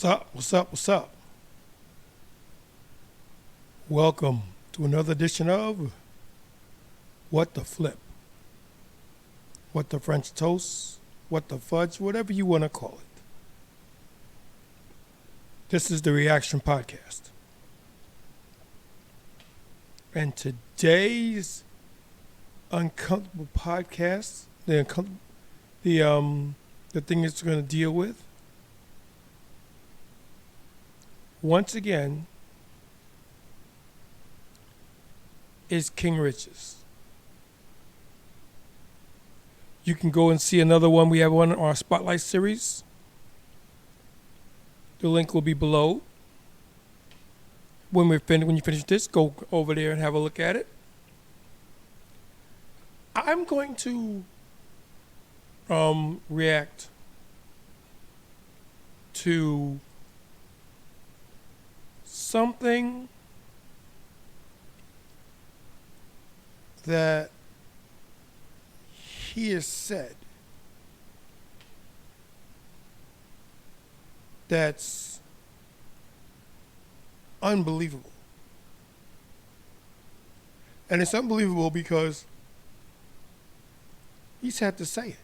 What's up? What's up? What's up? Welcome to another edition of What the Flip. What the French toast, what the fudge, whatever you want to call it. This is the Reaction Podcast. And today's uncomfortable podcast, the thing it's going to deal with, once again, is King Riches. You can go and see another one. We have one on our Spotlight series. The link will be below. When you finish this, go over there and have a look at it. I'm going to react to something that he has said that's unbelievable. And it's unbelievable because he's had to say it.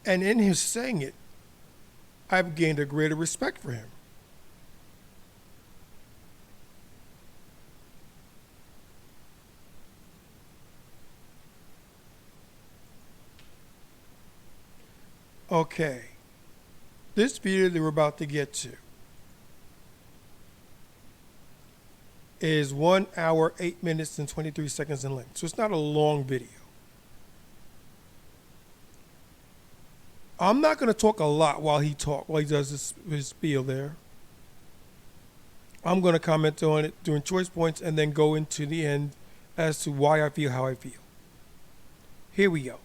And in his saying it, I've gained a greater respect for him. Okay, this video that we're about to get to is 1 hour, 8 minutes, and 23 seconds in length. So it's not a long video. I'm not going to talk a lot while he does his spiel there. I'm going to comment on it during choice points and then go into the end as to why I feel how I feel. Here we go.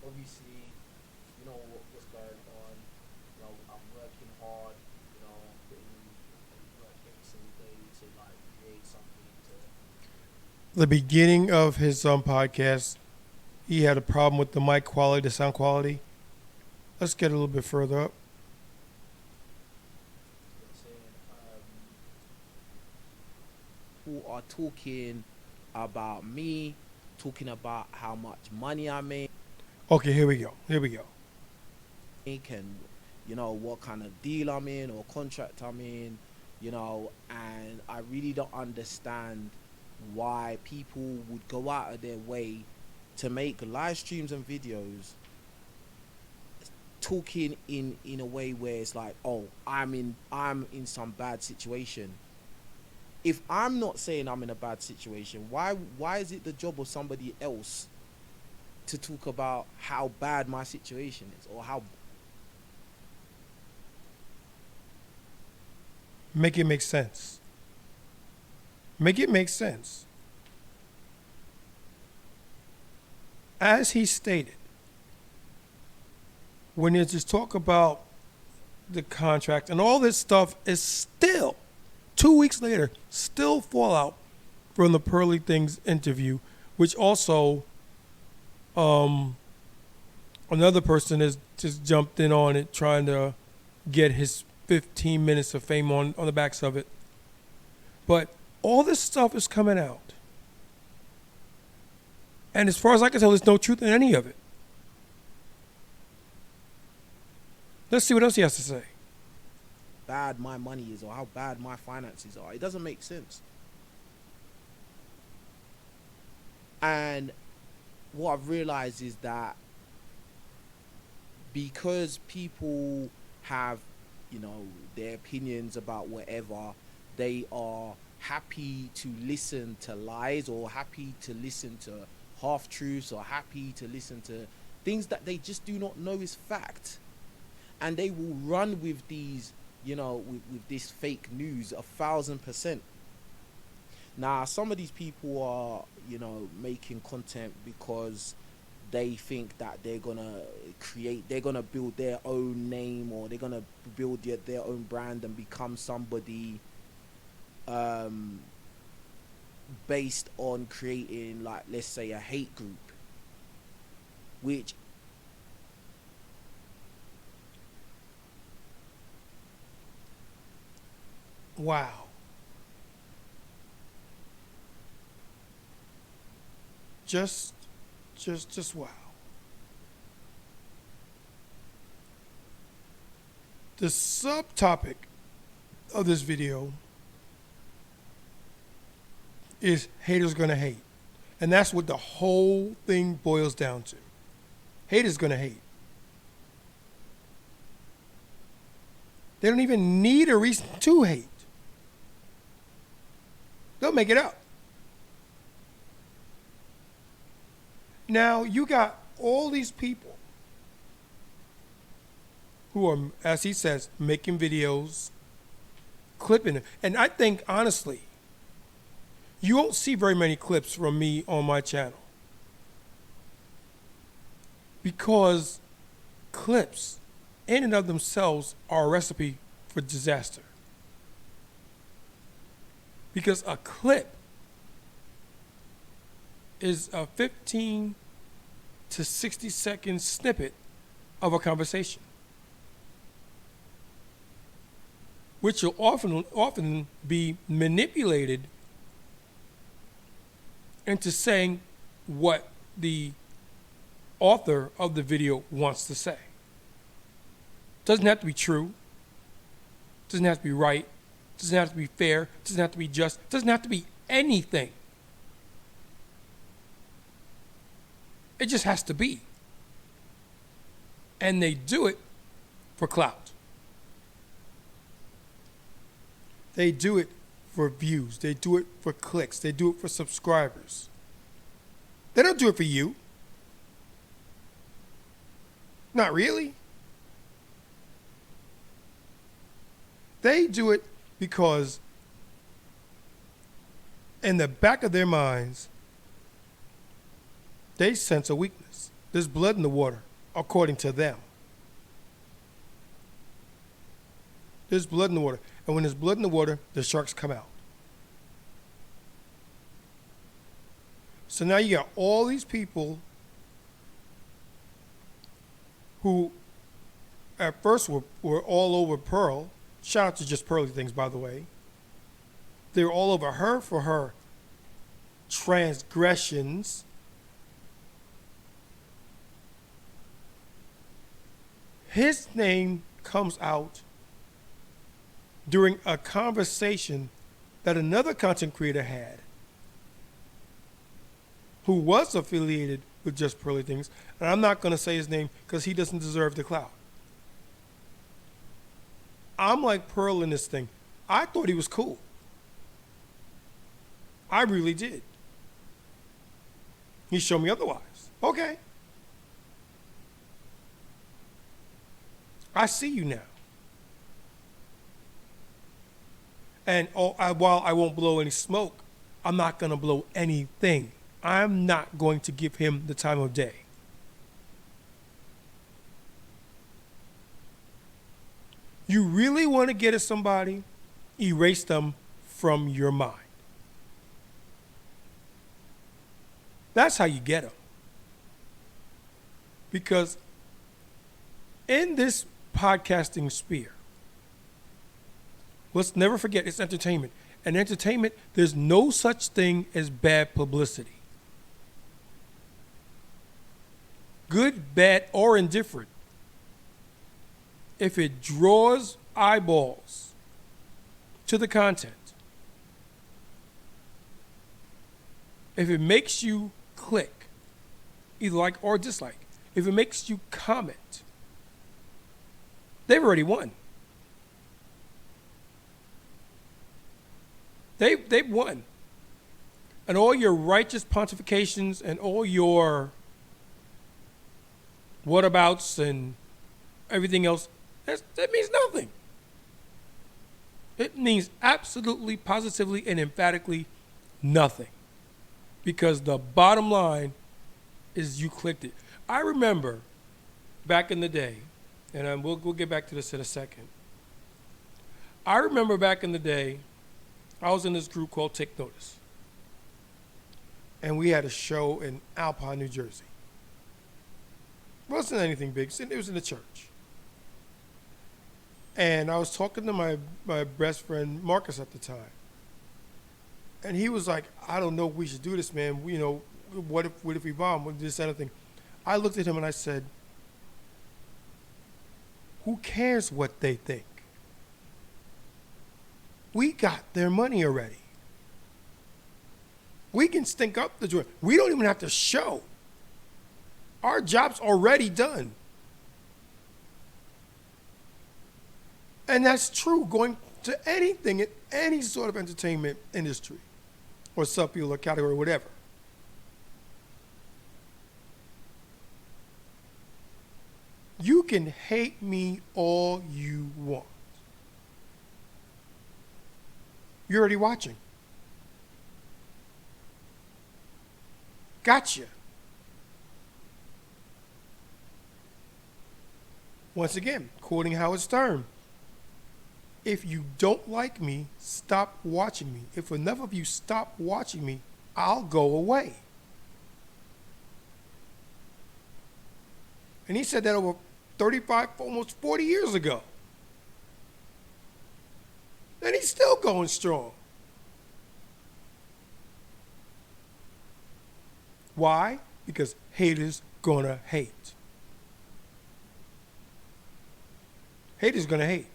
Obviously, you know what's going on. You know, I'm working hard. You know, putting in work every single day to like create something. The beginning of his podcast, he had a problem with the mic quality, the sound quality. Let's get a little bit further up. Who are talking about me, talking about how much money I make. Okay, here we go. And you know what kind of deal I'm in or contract I'm in, you know, and I really don't understand why people would go out of their way to make live streams and videos talking in a way where it's like, oh, I'm in some bad situation. If I'm not saying I'm in a bad situation, why is it the job of somebody else to talk about how bad my situation is or how... Make it make sense. Make it make sense. As he stated, when there's just talk about the contract and all this stuff is still, 2 weeks later, still fallout from the Pearly Things interview, which also another person has just jumped in on it trying to get his 15 minutes of fame on the backs of it. But all this stuff is coming out. And as far as I can tell, there's no truth in any of it. Let's see what else he has to say. Bad my money is or how bad my finances are. It doesn't make sense. And what I've realized is that because people have, you know, their opinions about whatever, they are happy to listen to lies or happy to listen to half-truths or happy to listen to things that they just do not know is fact. And they will run with these, you know, with this fake news 1,000%. Now, some of these people are, you know, making content because they think that they're gonna build their own name, or they're gonna build their own brand and become somebody based on creating, like, let's say, a hate group, which wow. Just wow. The subtopic of this video is haters gonna hate. And that's what the whole thing boils down to. Haters gonna hate. They don't even need a reason to hate. They'll make it up. Now, you got all these people who are, as he says, making videos, clipping it. And I think, honestly, you won't see very many clips from me on my channel, because clips in and of themselves are a recipe for disaster. Because a clip is a 15 to 60-second snippet of a conversation, which will often be manipulated into saying what the author of the video wants to say. Doesn't have to be true. Doesn't have to be right. Doesn't have to be fair. Doesn't have to be just. Doesn't have to be anything. It just has to be. And they do it for clout. They do it for views. They do it for clicks. They do it for subscribers. They don't do it for you. Not really. They do it because in the back of their minds, they sense a weakness. There's blood in the water, according to them. There's blood in the water. And when there's blood in the water, the sharks come out. So now you got all these people who at first were all over Pearl. Shout out to Just Pearly Things, by the way. They were all over her for her transgressions. His name comes out during a conversation that another content creator had, who was affiliated with Just Pearly Things. And I'm not going to say his name because he doesn't deserve the clout. I'm like Pearl in this thing. I thought he was cool. I really did. He showed me otherwise. Okay. I see you now. And while I won't blow any smoke, I'm not going to blow anything. I'm not going to give him the time of day. You really want to get at somebody, erase them from your mind. That's how you get them. Because in this podcasting sphere, let's never forget it's entertainment. And entertainment, there's no such thing as bad publicity. Good, bad, or indifferent. If it draws eyeballs to the content, if it makes you click, either like or dislike, if it makes you comment, they've already won. They've won. And all your righteous pontifications and all your whatabouts and everything else, that means nothing. It means absolutely, positively, and emphatically nothing. Because the bottom line is you clicked it. I remember back in the day, and we'll get back to this in a second. I remember back in the day, I was in this group called Take Notice. And we had a show in Alpine, New Jersey. It wasn't anything big. It was in the church. And I was talking to my best friend, Marcus, at the time. And he was like, I don't know if we should do this, man. What if we bomb? What this other thing? I looked at him and I said, who cares what they think? We got their money already. We can stink up the joint. We don't even have to show. Our job's already done. And that's true going to anything in any sort of entertainment industry or subfield or category, whatever. You can hate me all you want. You're already watching. Gotcha. Once again, quoting Howard Stern, if you don't like me, stop watching me. If enough of you stop watching me, I'll go away. And he said that over 35, almost 40 years ago. And he's still going strong. Why? Because haters gonna hate. Haters gonna hate.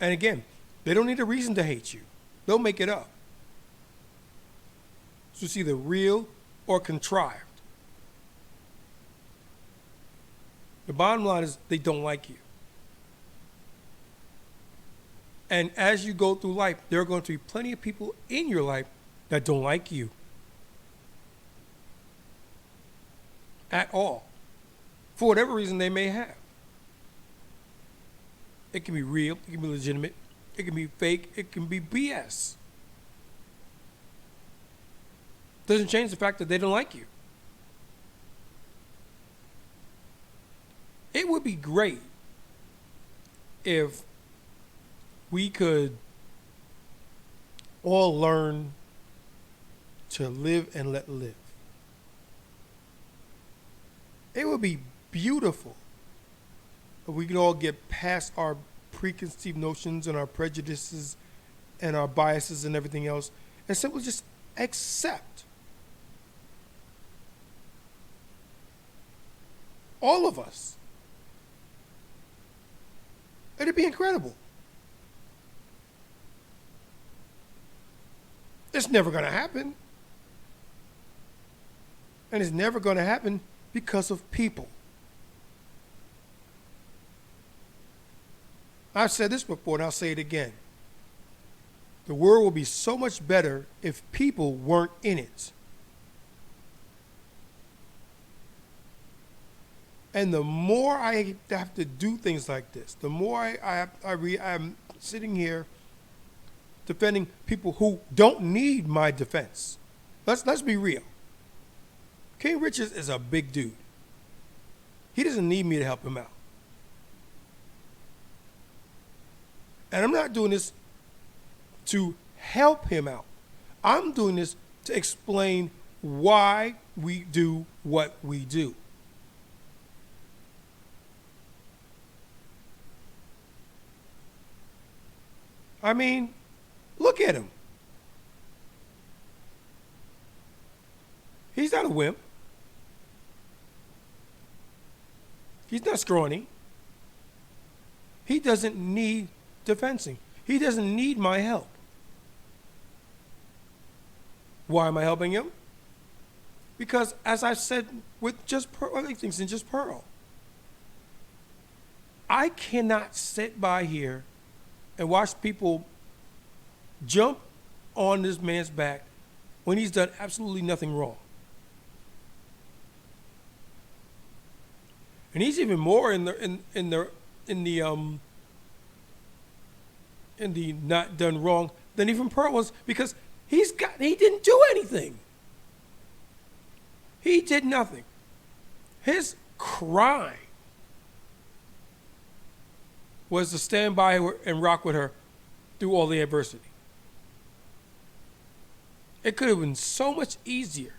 And again, they don't need a reason to hate you. They'll make it up. So it's either real or contrived. The bottom line is they don't like you. And as you go through life, there are going to be plenty of people in your life that don't like you at all, for whatever reason they may have. It can be real, it can be legitimate, it can be fake, it can be BS. Doesn't change the fact that they don't like you. It would be great if we could all learn to live and let live. It would be beautiful if we could all get past our preconceived notions and our prejudices and our biases and everything else and simply just accept. All of us. It'd be incredible. It's never going to happen. And it's never going to happen because of people. I've said this before and I'll say it again. The world will be so much better if people weren't in it. And the more I have to do things like this, the more I'm sitting here defending people who don't need my defense. Let's be real. King Richards is a big dude. He doesn't need me to help him out. And I'm not doing this to help him out. I'm doing this to explain why we do what we do. I mean, look at him. He's not a wimp. He's not scrawny. He doesn't need defensing. He doesn't need my help. Why am I helping him? Because, as I said with just other things than just Pearl, I cannot sit by here and watch people jump on this man's back when he's done absolutely nothing wrong. And he's even more in the not done wrong than even Pearl was, because he didn't do anything. He did nothing. His crime was to stand by her and rock with her through all the adversity. It could have been so much easier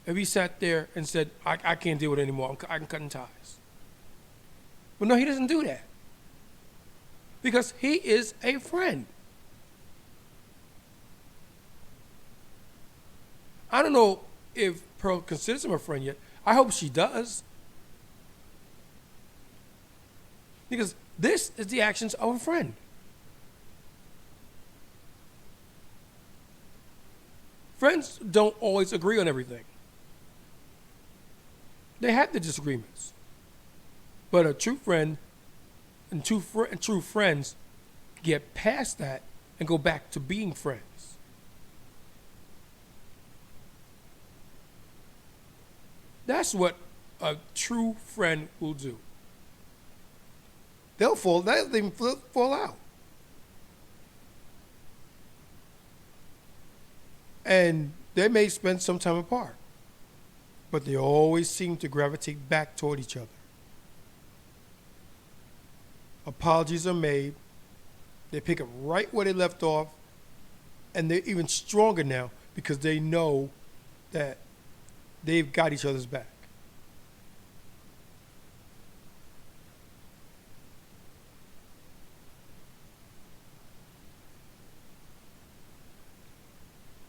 if he sat there and said, I can't deal with it anymore. I'm cutting ties. But no, he doesn't do that. Because he is a friend. I don't know if Pearl considers him a friend yet. I hope she does. Because this is the actions of a friend. Friends don't always agree on everything. They have their disagreements. But a true friend and true friends get past that and go back to being friends. That's what a true friend will do. They'll fall out. And they may spend some time apart, but they always seem to gravitate back toward each other. Apologies are made. They pick up right where they left off, and they're even stronger now because they know that they've got each other's back.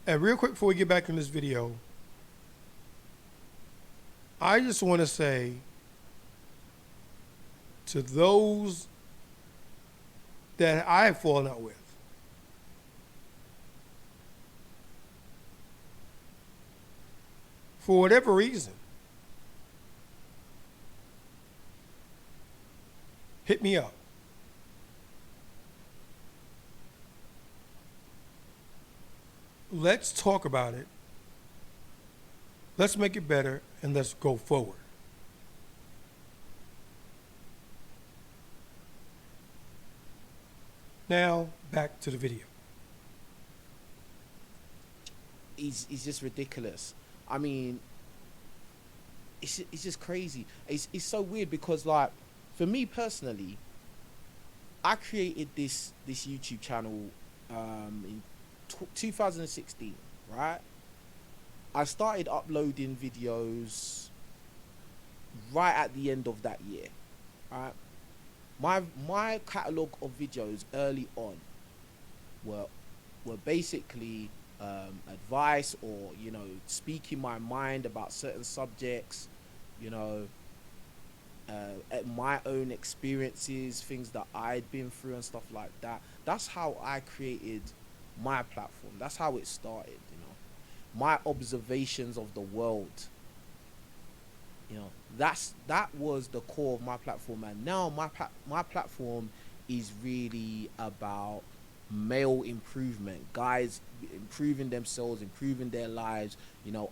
And real quick before we get back in this video, I just want to say to those that I have fallen out with, for whatever reason, hit me up. Let's talk about it. Let's make it better, and let's go forward. Now, back to the video. It's just ridiculous. I mean, it's just crazy. It's so weird because, like, for me personally, I created this YouTube channel in 2016, right? I started uploading videos right at the end of that year, right? My catalog of videos early on were basically advice, or speaking my mind about certain subjects, my own experiences, things that I'd been through and stuff like that. That's how I created my platform. That's how it started, my observations of the world. That was the core of my platform. And now my platform is really about male improvement, guys improving themselves, improving their lives,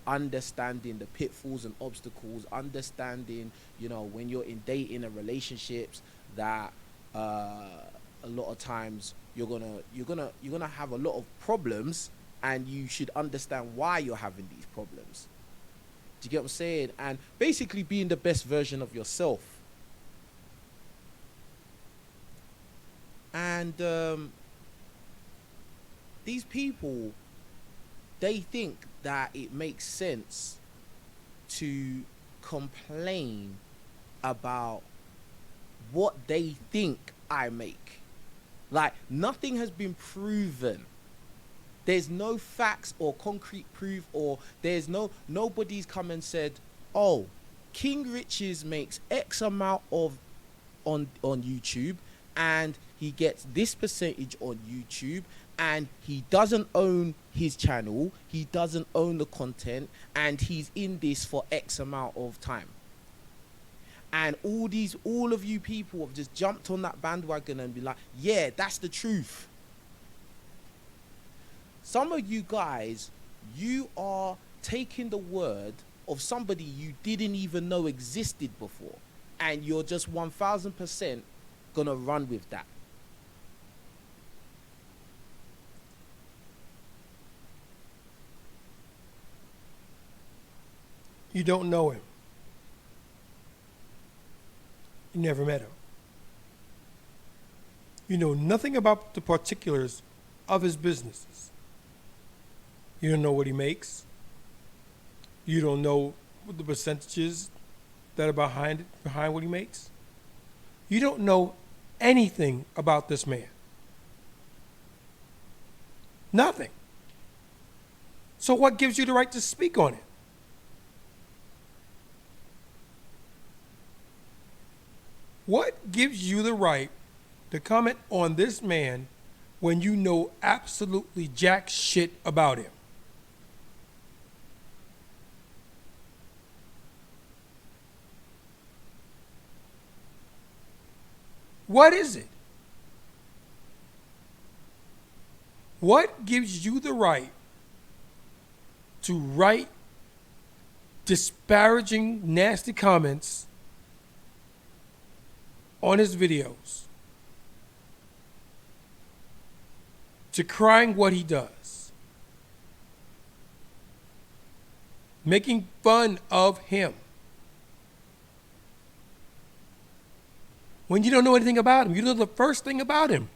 understanding the pitfalls and obstacles, understanding, when you're in dating and relationships, that a lot of times you're gonna have a lot of problems, and you should understand why you're having these problems. Do you get what I'm saying? And basically being the best version of yourself. And these people, they think that it makes sense to complain about what they think I make. Like, nothing has been proven. There's no facts or concrete proof, or nobody's come and said, oh, King Riches makes X amount of on YouTube, and he gets this percentage on YouTube, and he doesn't own his channel, he doesn't own the content, and he's in this for X amount of time. And all of you people have just jumped on that bandwagon and be like, yeah, that's the truth. Some of you guys, you are taking the word of somebody you didn't even know existed before, and you're just 1000% gonna run with that. You don't know him. You never met him. You know nothing about the particulars of his businesses. You don't know what he makes. You don't know what the percentages that are behind what he makes. You don't know anything about this man. Nothing. So what gives you the right to speak on it? What gives you the right to comment on this man when you know absolutely jack shit about him? What is it? What gives you the right to write disparaging, nasty comments on his videos, to crying what he does, making fun of him, when you don't know anything about him? You don't know the first thing about him.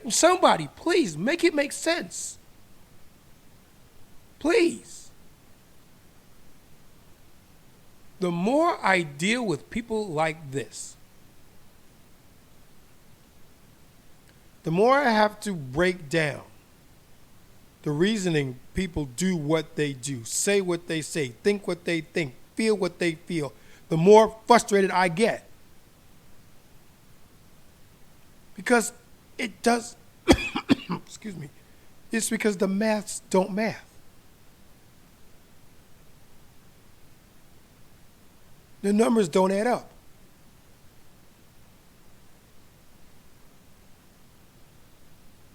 Somebody, please, make it make sense. Please. The more I deal with people like this, the more I have to break down the reasoning people do what they do, say what they say, think what they think, feel what they feel, the more frustrated I get. Because it does, excuse me, it's because the maths don't math. The numbers don't add up.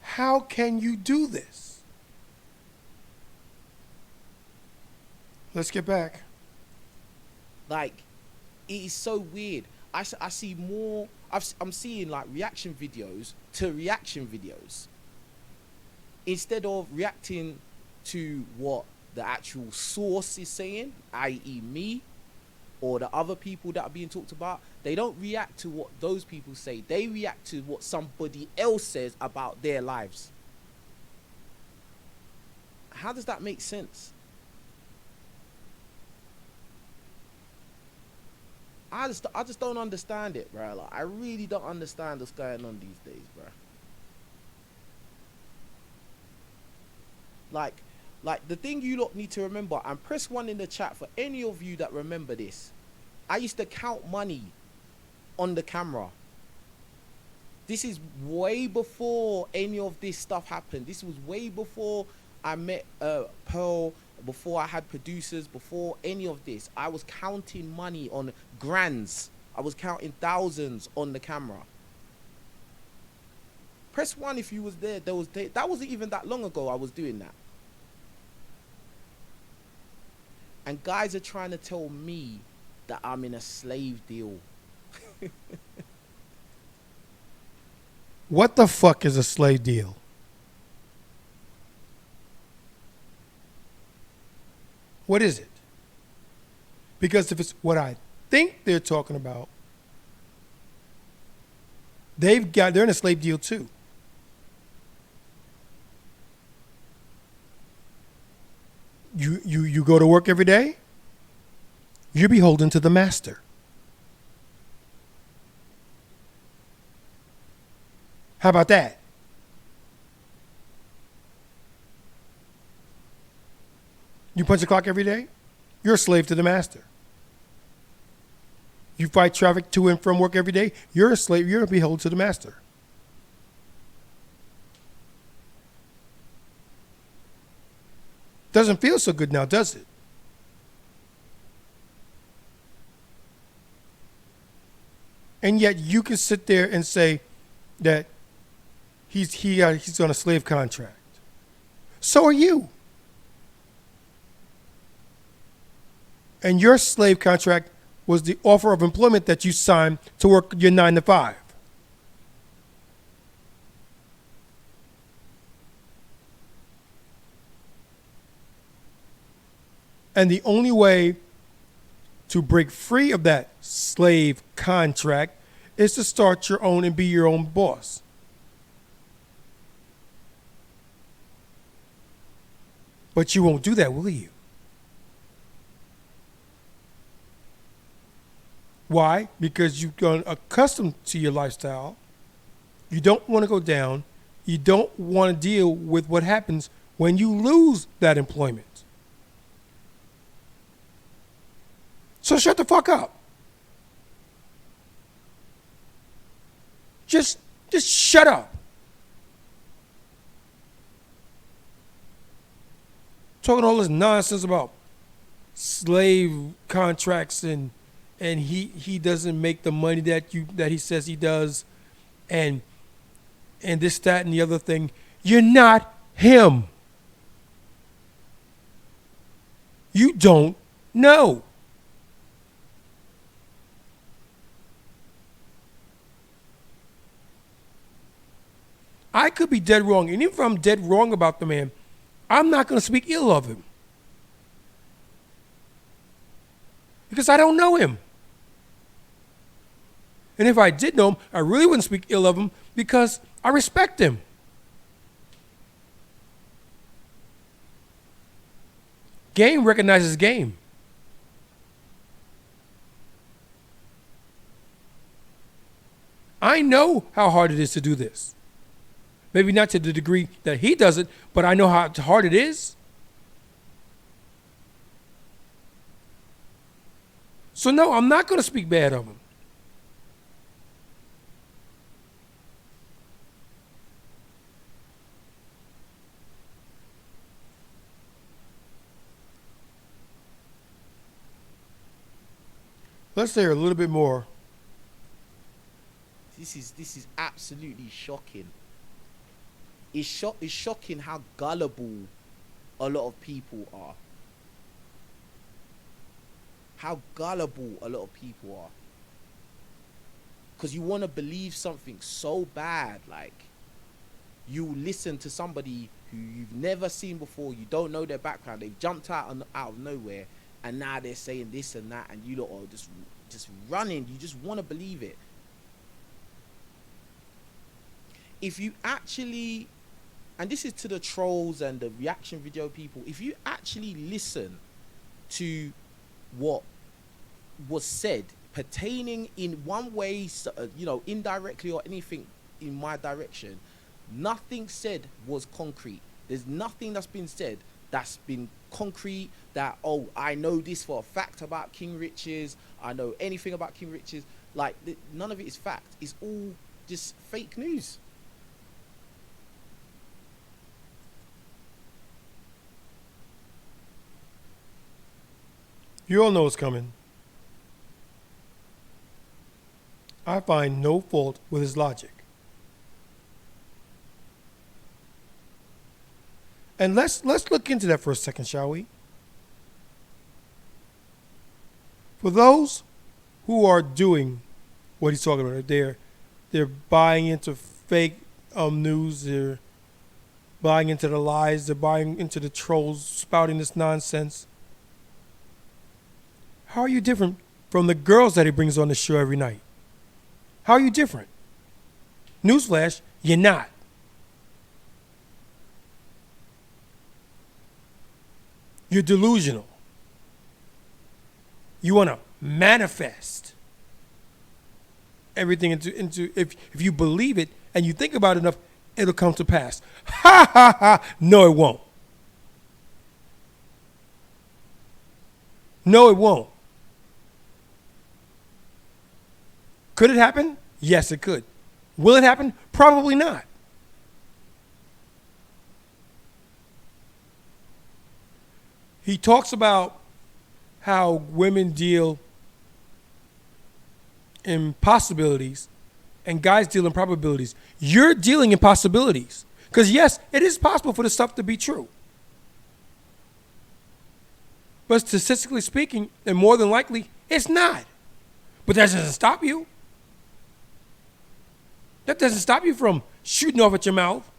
How can you do this? Let's get back. Like, it is so weird. I see more. I'm seeing like reaction videos to reaction videos instead of reacting to what the actual source is saying, i.e. me or the other people that are being talked about. They don't react to what those people say. They react to what somebody else says about their lives. How does that make sense? I just don't understand it, bro. Like, I really don't understand what's going on these days, bro. Like the thing you lot need to remember, and press 1 in the chat for any of you that remember this. I used to count money on the camera. This is way before any of this stuff happened. This was way before I met Pearl, before I had producers, before any of this. I was counting money on grands. I was counting thousands on the camera. Press 1 if you was there. That wasn't even that long ago I was doing that. And guys are trying to tell me that I'm in a slave deal. What the fuck is a slave deal? What is it? Because if it's what I think they're talking about, they're in a slave deal too. You go to work every day, you're beholden to the master. How about that? You punch the clock every day, you're a slave to the master. You fight traffic to and from work every day, you're a slave, you're a beholden to the master. Doesn't feel so good now, does it? And yet you can sit there and say that he's on a slave contract. So are you. And your slave contract was the offer of employment that you signed to work your 9 to 5. And the only way to break free of that slave contract is to start your own and be your own boss. But you won't do that, will you? Why? Because you've gotten accustomed to your lifestyle. You don't want to go down. You don't want to deal with what happens when you lose that employment. So shut the fuck up. Just shut up. Talking all this nonsense about slave contracts and he doesn't make the money that he says he does, and this, that, and the other thing. You're not him. You don't know. I could be dead wrong, and even if I'm dead wrong about the man, I'm not going to speak ill of him. Because I don't know him. And if I did know him, I really wouldn't speak ill of him because I respect him. Game recognizes game. I know how hard it is to do this. Maybe not to the degree that he does it, but I know how hard it is. So no, I'm not going to speak bad of him. Let's hear a little bit more. This is absolutely shocking. It's shocking how gullible a lot of people are. How gullible a lot of people are. Because you want to believe something so bad, like you listen to somebody who you've never seen before, you don't know their background, they've jumped out of nowhere, and now they're saying this and that, and you lot are just running. You just want to believe it. If you actually, and this is to the trolls and the reaction video people, if you actually listen to what was said pertaining in one way, indirectly or anything in my direction, nothing said was concrete. There's nothing that's been said that's been concrete, that, oh, I know this for a fact about King Riches, I know anything about King Riches. Like, none of it is fact. It's all just fake news. You all know what's coming. I find no fault with his logic. And let's look into that for a second, shall we? For those who are doing what he's talking about, they're buying into fake news, they're buying into the lies, they're buying into the trolls spouting this nonsense. How are you different from the girls that he brings on the show every night? How are you different? Newsflash, you're not. You're delusional. You want to manifest everything into if you believe it and you think about it enough, it'll come to pass. Ha ha ha. No, it won't. No, it won't. Could it happen? Yes, it could. Will it happen? Probably not. He talks about how women deal in possibilities and guys deal in probabilities. You're dealing in possibilities. Because yes, it is possible for this stuff to be true. But statistically speaking, and more than likely, it's not. But that doesn't stop you. That doesn't stop you from shooting off at your mouth.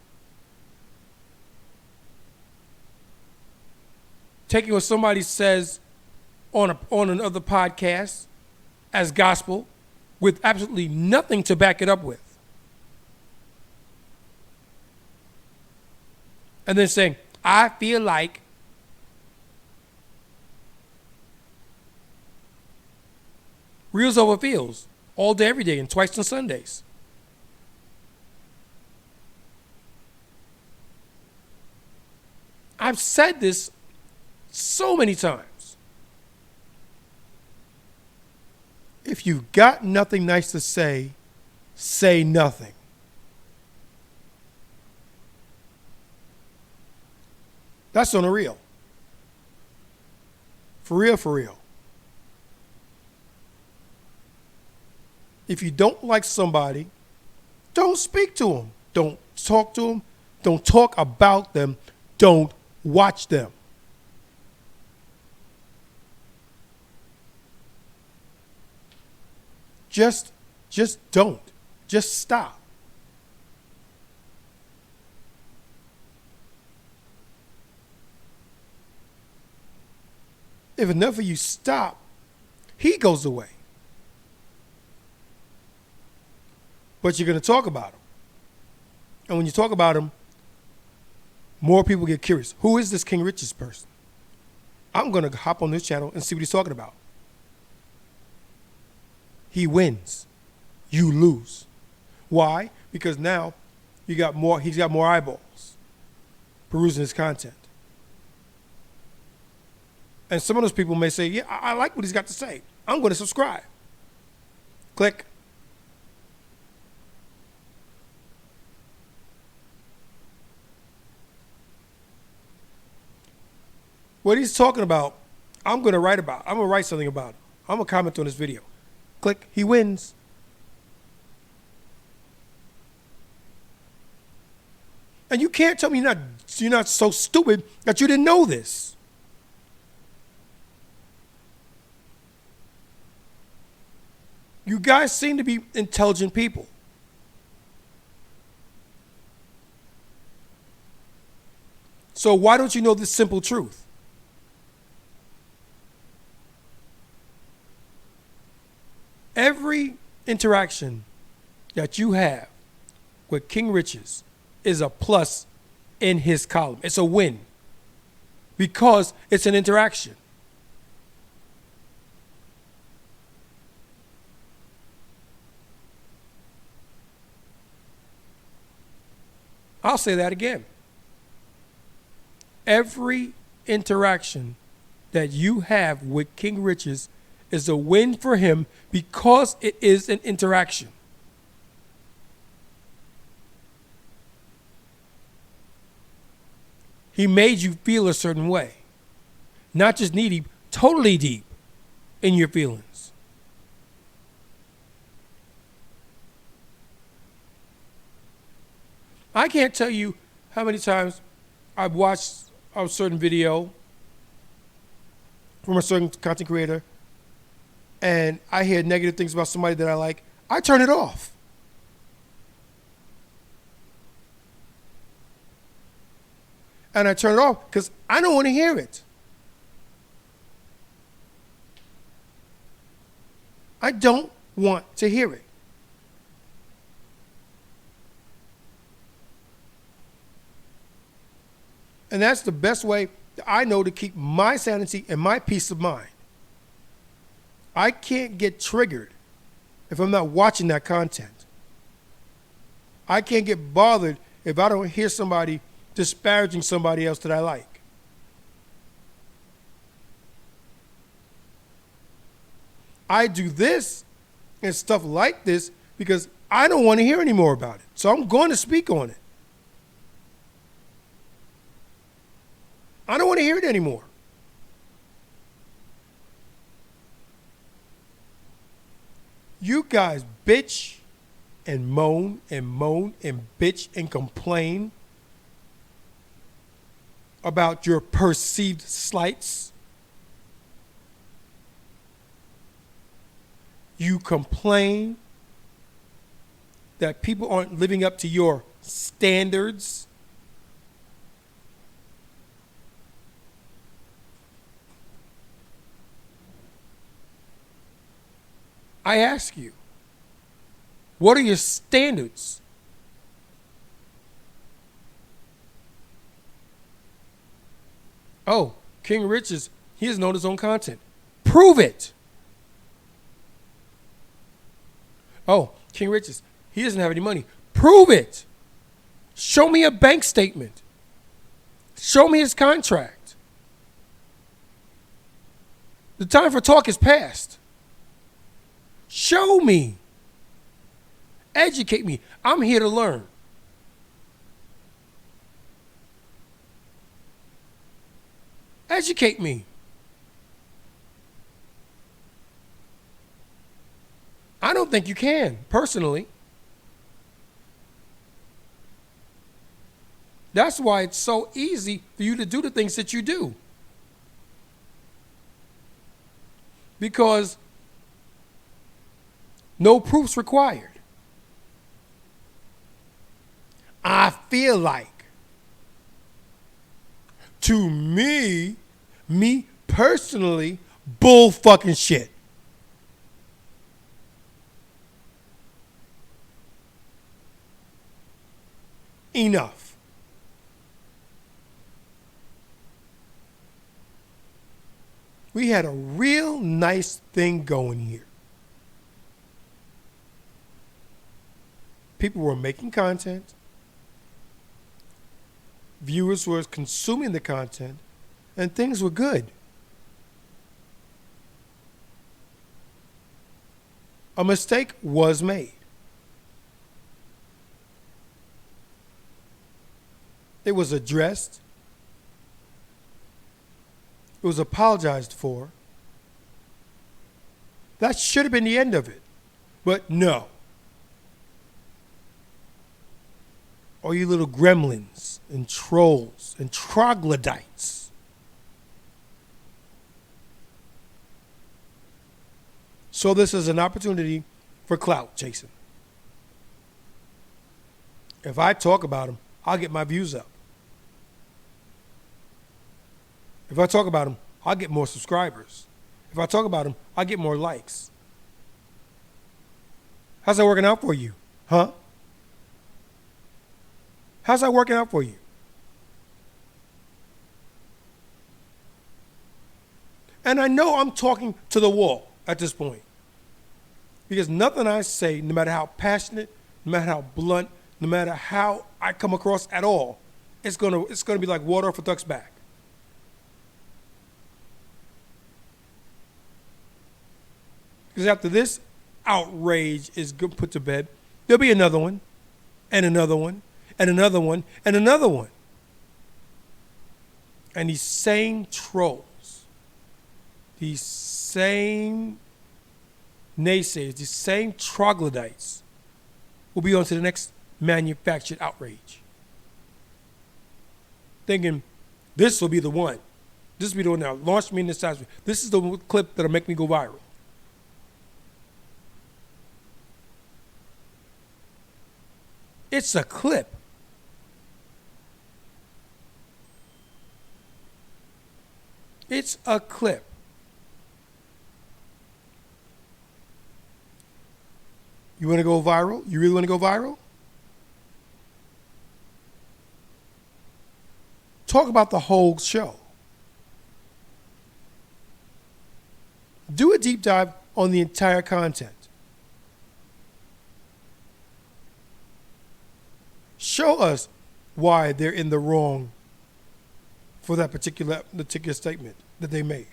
taking what somebody says on another podcast as gospel with absolutely nothing to back it up with. And then saying, I feel like reels over feels all day, every day, and twice on Sundays. I've said this so many times. If you've got nothing nice to say, say nothing. That's on the real. For real, for real. If you don't like somebody, don't speak to them. Don't talk to them. Don't talk about them. Don't watch them. Just don't. Just stop. If enough of you stop, he goes away. But you're going to talk about him. And when you talk about him, more people get curious. Who is this King Rich's person? I'm going to hop on this channel and see what he's talking about. He wins. You lose. Why? Because now he's got more eyeballs perusing his content. And some of those people may say, yeah, I like what he's got to say. I'm going to subscribe. Click. What he's talking about, I'm going to write about. I'm going to write something about it. I'm going to comment on this video. Click. He wins. And you can't tell me you're not so stupid that you didn't know this. You guys seem to be intelligent people. So why don't you know this simple truth? Every interaction that you have with King Rich's is a plus in his column. It's a win because it's an interaction. I'll say that again. Every interaction that you have with King Rich's is a win for him because it is an interaction. He made you feel a certain way. Not just knee deep, totally deep in your feelings. I can't tell you how many times I've watched a certain video from a certain content creator and I hear negative things about somebody that I like. I turn it off. And I turn it off because I don't want to hear it. I don't want to hear it. And that's the best way that I know to keep my sanity and my peace of mind. I can't get triggered if I'm not watching that content. I can't get bothered if I don't hear somebody disparaging somebody else that I like. I do this and stuff like this because I don't want to hear any more about it. So I'm going to speak on it. I don't want to hear it anymore. You guys bitch and moan and bitch and complain about your perceived slights. You complain that people aren't living up to your standards. I ask you, what are your standards? Oh, King Richards, he doesn't know his own content. Prove it. Oh, King Richards, he doesn't have any money. Prove it. Show me a bank statement. Show me his contract. The time for talk is past. Show me. Educate me. I'm here to learn. Educate me. I don't think you can, personally. That's why it's so easy for you to do the things that you do. Because no proofs required. I feel like, to me personally, bull fucking shit. Enough. We had a real nice thing going here. People were making content. Viewers were consuming the content, and things were good. A mistake was made. It was addressed. It was apologized for. That should have been the end of it. But no. All you little gremlins and trolls and troglodytes. So this is an opportunity for clout chasing. If I talk about them, I'll get my views up. If I talk about them, I'll get more subscribers. If I talk about them, I'll get more likes. How's that working out for you? Huh? How's that working out for you? And I know I'm talking to the wall at this point. Because nothing I say, no matter how passionate, no matter how blunt, no matter how I come across at all, it's gonna be like water off a duck's back. Because after this outrage is put to bed, there'll be another one, and another one, and another one, and another one. And these same trolls, these same naysayers, these same troglodytes will be on to the next manufactured outrage. Thinking, this will be the one. This will be the one that launched me in this size. This is the clip that'll make me go viral. It's a clip. It's a clip. You want to go viral? You really want to go viral? Talk about the whole show. Do a deep dive on the entire content. Show us why they're in the wrong for that particular statement that they made.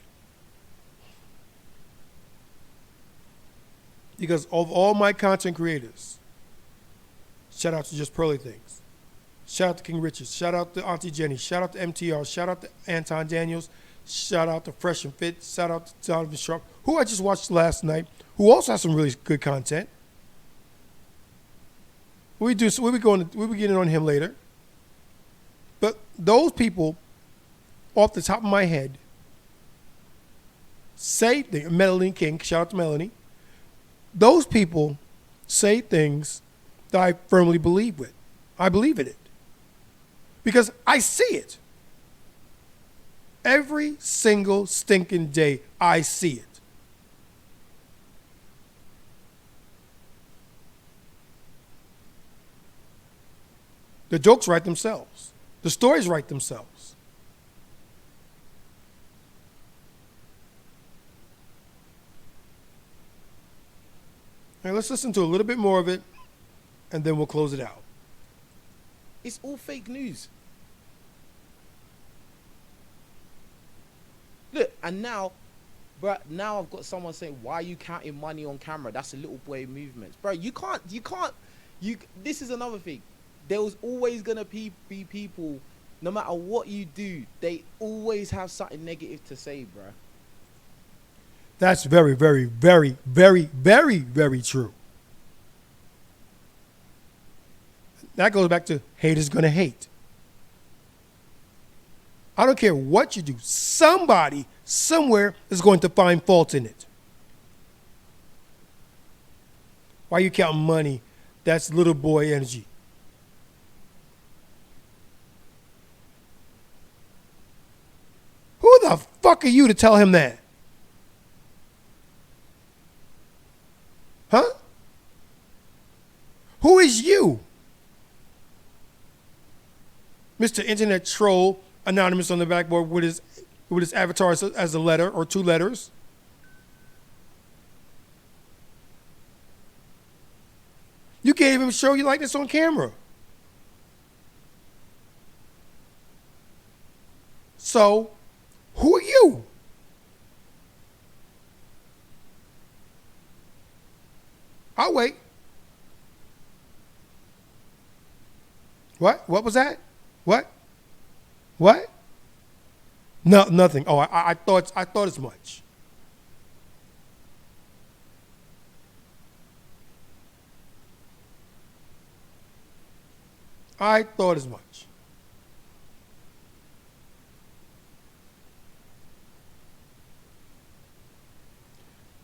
Because of all my content creators, shout out to Just Pearly Things, shout out to King Richards, shout out to Auntie Jenny, shout out to MTR, shout out to Anton Daniels, shout out to Fresh and Fit, shout out to Donovan Sharp, who I just watched last night, who also has some really good content. We'll be getting on him later. But those people, off the top of my head, say Melanie King, shout out to Melanie. Those people say things that I firmly believe with. I believe in it. Because I see it. Every single stinking day, I see it. The jokes write themselves. The stories write themselves. All right, let's listen to a little bit more of it, and then we'll close it out. It's all fake news. Look, and now, bro, now I've got someone saying, why are you counting money on camera? That's a little boy movement. Bro, this is another thing. There was always going to be people, no matter what you do, they always have something negative to say, bro. That's very, very, very, very, very, very true. That goes back to haters gonna hate. I don't care what you do. Somebody, somewhere is going to find fault in it. Why are you counting money? That's little boy energy. Who the fuck are you to tell him that? Huh? Who is you? Mr. Internet Troll, anonymous on the backboard with his avatar as a letter or two letters. You can't even show you like this on camera. So, who are you? I'll wait. What? What was that? What? What? No, nothing. Oh, I thought as much. I thought as much.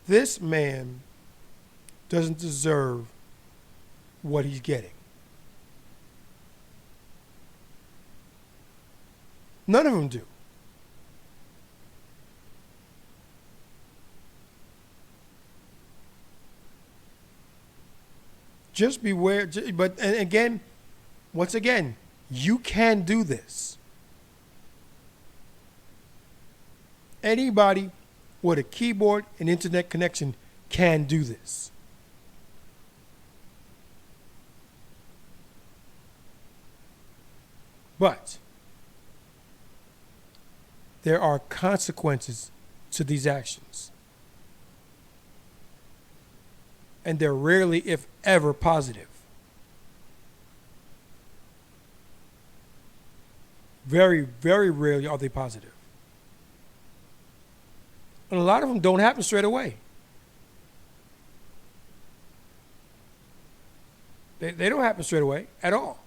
This man doesn't deserve what he's getting. None of them do. Just beware. But and again, once again, you can do this. Anybody with a keyboard and internet connection can do this. But there are consequences to these actions. And they're rarely, if ever, positive. Very, very rarely are they positive. And a lot of them don't happen straight away. They don't happen straight away at all.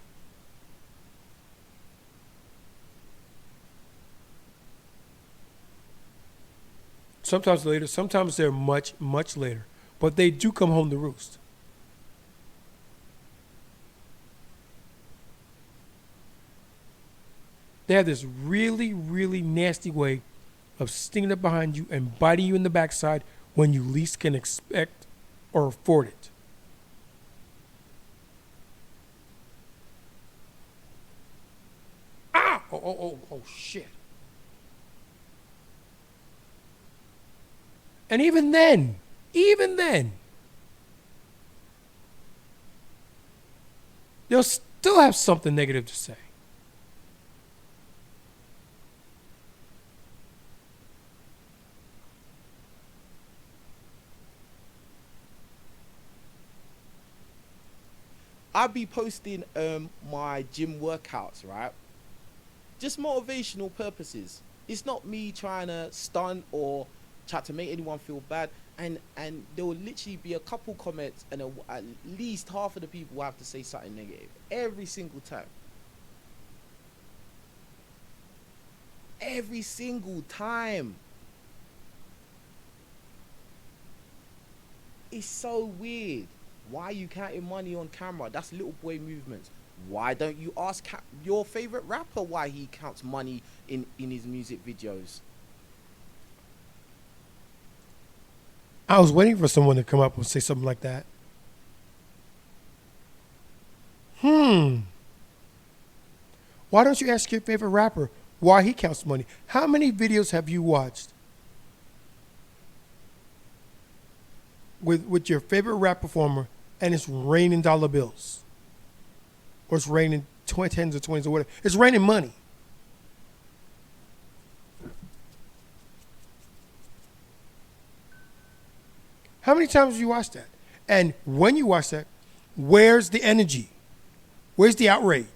Sometimes later, sometimes they're much, much later. But they do come home to roost. They have this really, really nasty way of stinging up behind you and biting you in the backside when you least can expect or afford it. Ah! Oh, shit. And even then, they'll still have something negative to say. I'll be posting my gym workouts, right? Just motivational purposes. It's not me trying to stunt or try to make anyone feel bad. And there will literally be a couple comments, and at least half of the people will have to say something negative every single time. Every single time. It's so weird. Why are you counting money on camera? That's little boy movements. Why don't you ask your favorite rapper why he counts money in his music videos? I was waiting for someone to come up and say something like that. Why don't you ask your favorite rapper why he counts money? How many videos have you watched with your favorite rap performer and it's raining dollar bills? Or it's raining tens or 20s or whatever. It's raining money. How many times have you watched that? And when you watch that, where's the energy? Where's the outrage?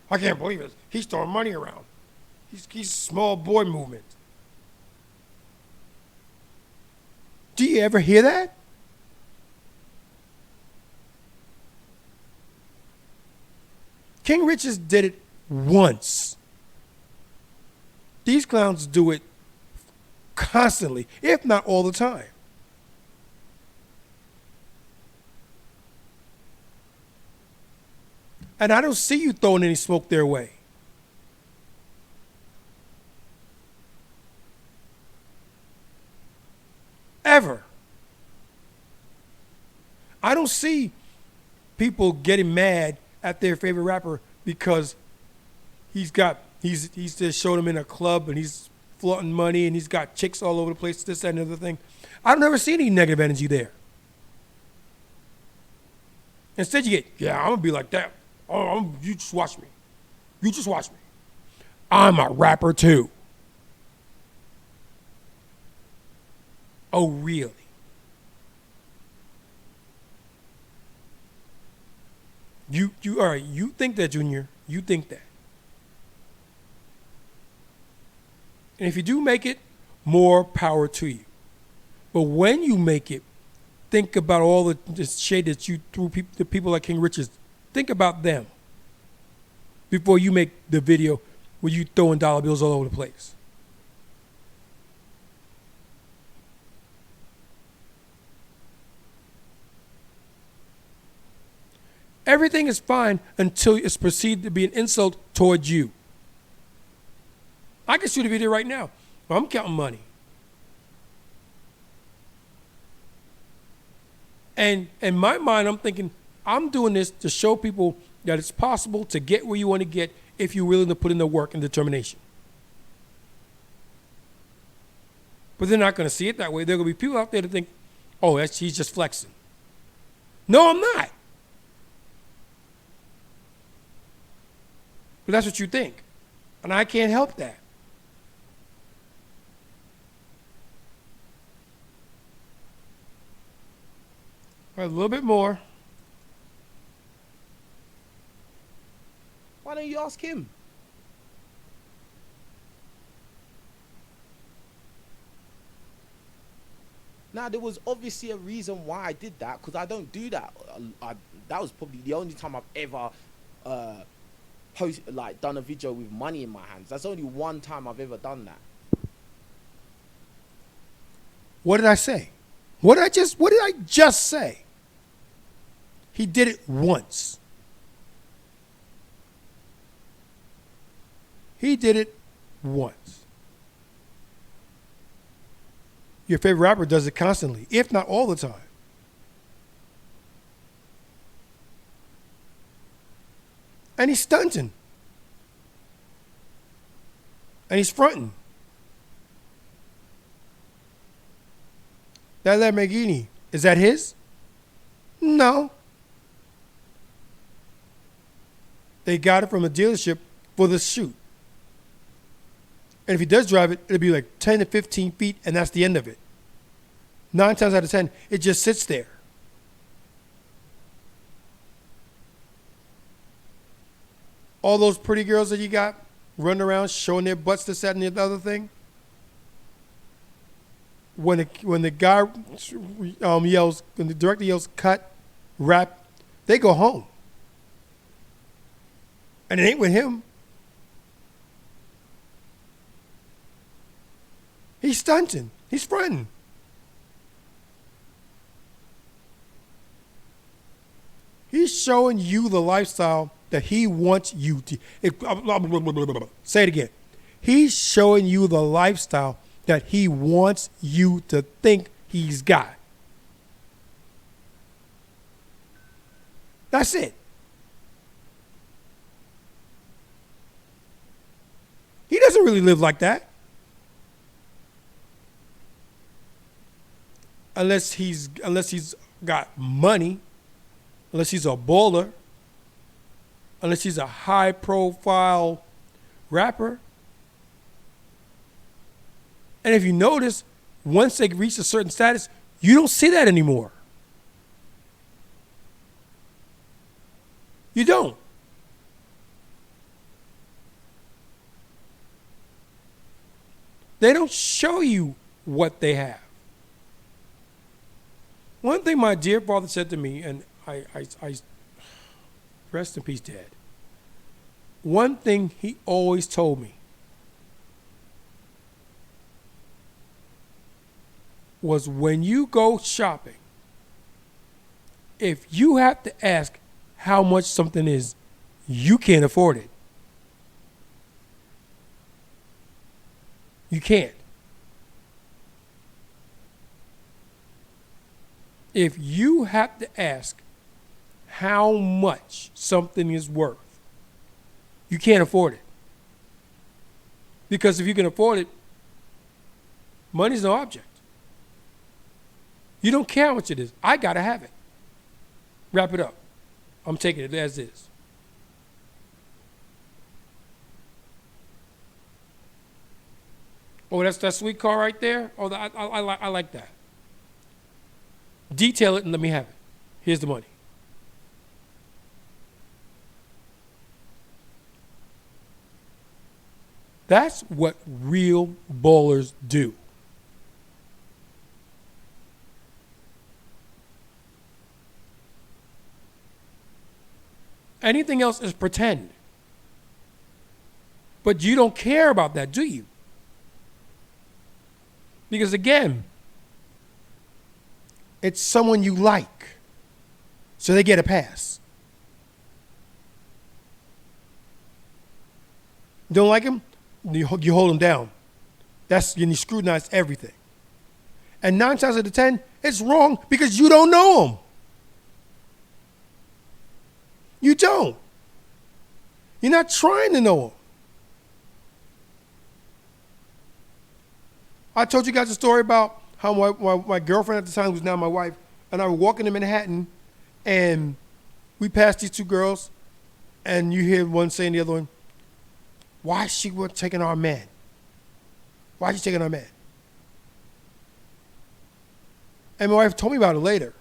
I can't believe it. He's throwing money around. He's small boy movement. Do you ever hear that? King Richards did it once. These clowns do it constantly, if not all the time. And I don't see you throwing any smoke their way. Ever. I don't see people getting mad at their favorite rapper because he's just showed him in a club and he's flaunting money and he's got chicks all over the place, this, that, and the other thing. I don't ever see any negative energy there. Instead you get, yeah, I'm gonna be like that. Oh, you just watch me. You just watch me. I'm a rapper too. Oh, really? You all right, you think that, Junior. You think that. And if you do make it, more power to you. But when you make it, think about all the shade that you threw to people like King Richards. Think about them before you make the video where you throwing dollar bills all over the place. Everything is fine until it's perceived to be an insult towards you. I can shoot a video right now. I'm counting money. And in my mind, I'm thinking, I'm doing this to show people that it's possible to get where you want to get if you're willing to put in the work and determination. But they're not going to see it that way. There are going to be people out there that think, oh, he's just flexing. No, I'm not. But that's what you think. And I can't help that. All right, a little bit more. Why don't you ask him? Now, there was obviously a reason why I did that, because I don't do that. That was probably the only time I've ever done a video with money in my hands. That's only one time I've ever done that. What did I say? What did I just say? He did it once. He did it once. Your favorite rapper does it constantly, if not all the time. And he's stunting. And he's fronting. That Lamborghini, is that his? No. They got it from a dealership for the shoot. And if he does drive it, it'll be like 10 to 15 feet, and that's the end of it. 9 times out of 10, it just sits there. All those pretty girls that you got running around showing their butts, this, that, and the other thing. When the guy yells, when the director yells, cut, wrap, they go home. And it ain't with him. He's stunting. He's fronting. He's showing you the lifestyle that he wants you to. Say it again. He's showing you the lifestyle that he wants you to think he's got. That's it. don't really live like that. Unless he's got money, unless he's a baller, unless he's a high profile rapper. And if you notice, once they reach a certain status, you don't see that anymore. You don't. They don't show you what they have. One thing my dear father said to me, and I rest in peace, Dad. One thing he always told me was, when you go shopping, if you have to ask how much something is, you can't afford it. You can't. If you have to ask how much something is worth, you can't afford it. Because if you can afford it, money's no object. You don't care how much it is. I gotta have it. Wrap it up. I'm taking it as is. Oh, that's that sweet car right there? Oh, I like that. Detail it and let me have it. Here's the money. That's what real ballers do. Anything else is pretend. But you don't care about that, do you? Because again, it's someone you like, so they get a pass. Don't like him? You hold him down. That's when you scrutinize everything. And 9 times out of 10, it's wrong because you don't know him. You don't. You're not trying to know him. I told you guys a story about how my girlfriend at the time, was now my wife, and I were walking in Manhattan, and we passed these 2 girls, and you hear one saying to the other one, "Why is she taking our man? Why is she taking our man?" And my wife told me about it later.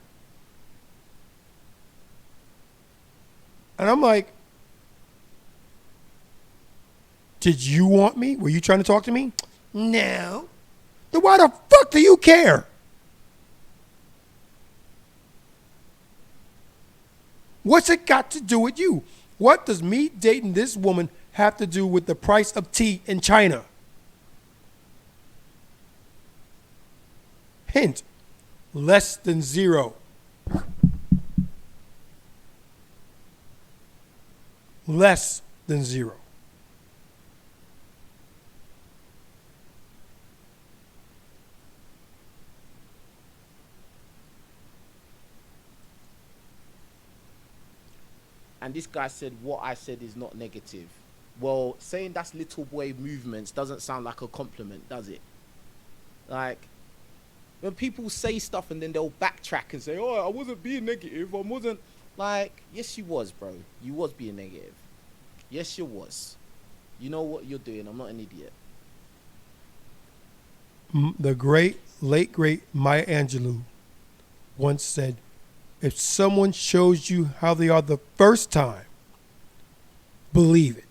And I'm like, did you want me? Were you trying to talk to me? No. Then why the fuck do you care? What's it got to do with you? What does me dating this woman have to do with the price of tea in China? Hint, less than 0. Less than 0. And this guy said, what I said is not negative. Well, saying that's little boy movements doesn't sound like a compliment, does it? Like, when people say stuff and then they'll backtrack and say, oh, I wasn't being negative, I wasn't. Like, yes, you was, bro. You was being negative. Yes, you was. You know what you're doing. I'm not an idiot. The late great Maya Angelou once said, if someone shows you how they are the first time, believe it.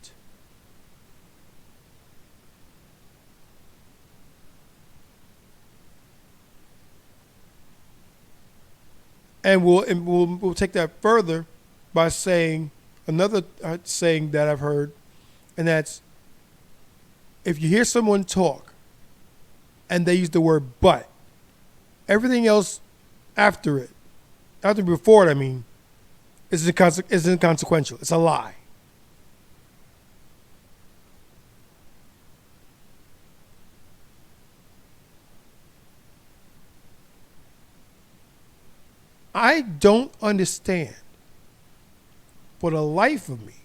And we'll take that further by saying another saying that I've heard, and that's, if you hear someone talk and they use the word but, everything else before it, is inconsequential. It's a lie. I don't understand, for the life of me,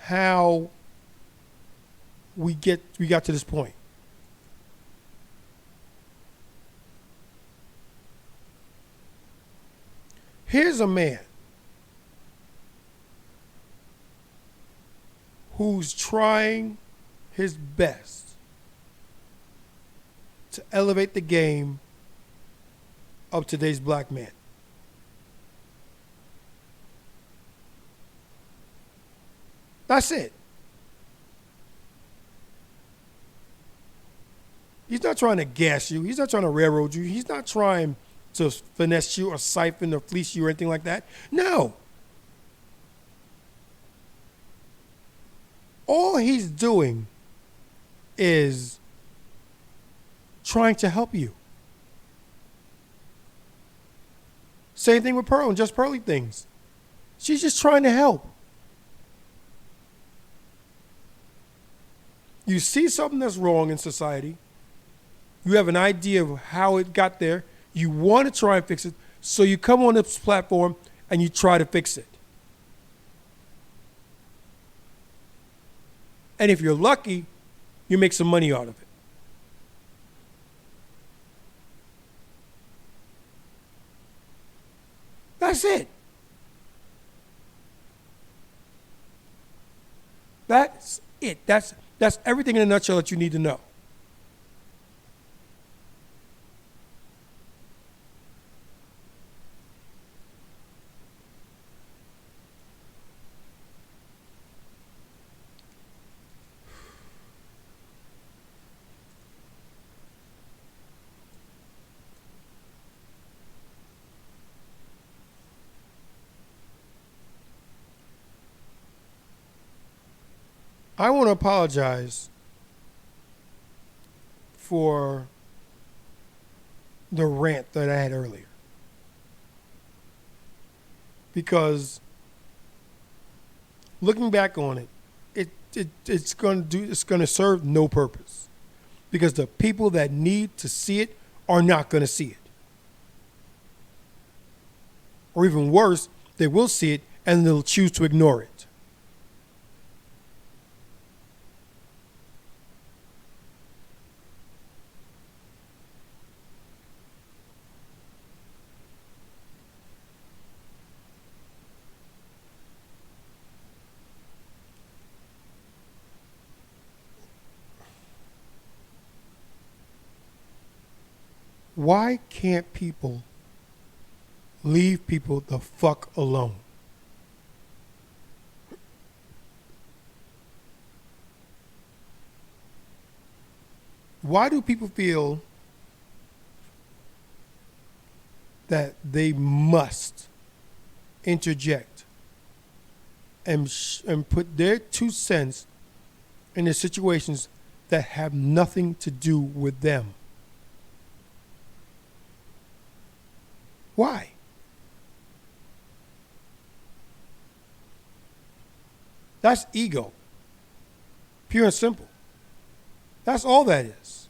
how we got to this point. Here's a man who's trying his best to elevate the game of today's black man. That's it. He's not trying to gas you. He's not trying to railroad you. He's not trying to finesse you or siphon or fleece you or anything like that. No. All he's doing is trying to help you. Same thing with Pearl and Just Pearly Things. She's just trying to help. You see something that's wrong in society. You have an idea of how it got there. You want to try and fix it. So you come on this platform and you try to fix it. And if you're lucky, you make some money out of it. That's it. That's it. That's everything in a nutshell that you need to know. I want to apologize for the rant that I had earlier. Because looking back on it, it's going to serve no purpose. Because the people that need to see it are not going to see it. Or even worse, they will see it and they'll choose to ignore it. Why can't people leave people the fuck alone? Why do people feel that they must interject and put their 2 cents in the situations that have nothing to do with them? Why? That's ego. Pure and simple. That's all that is.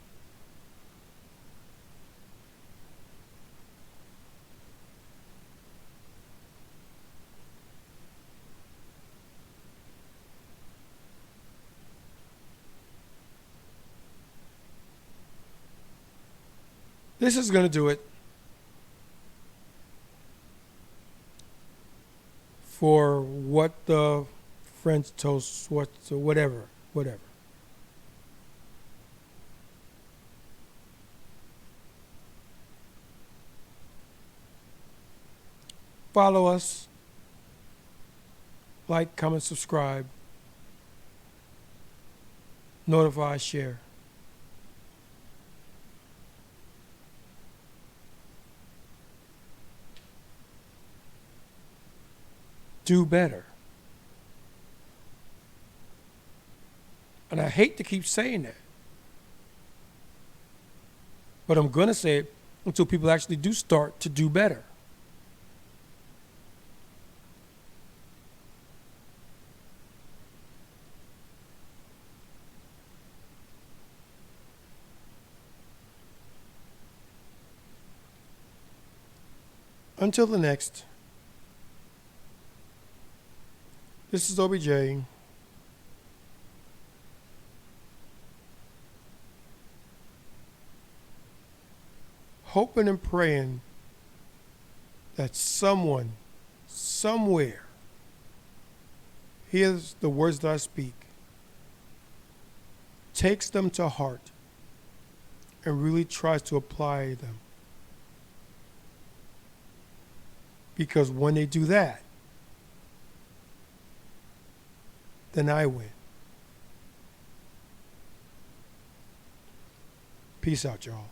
This is going to do it for what the French toast, whatever. Follow us, like, comment, subscribe, notify, share. Do better. And I hate to keep saying that, but I'm going to say it until people actually do start to do better. Until the next, this is OBJ. hoping and praying that someone, somewhere, hears the words that I speak, takes them to heart, and really tries to apply them. Because when they do that, then I win. Peace out, y'all.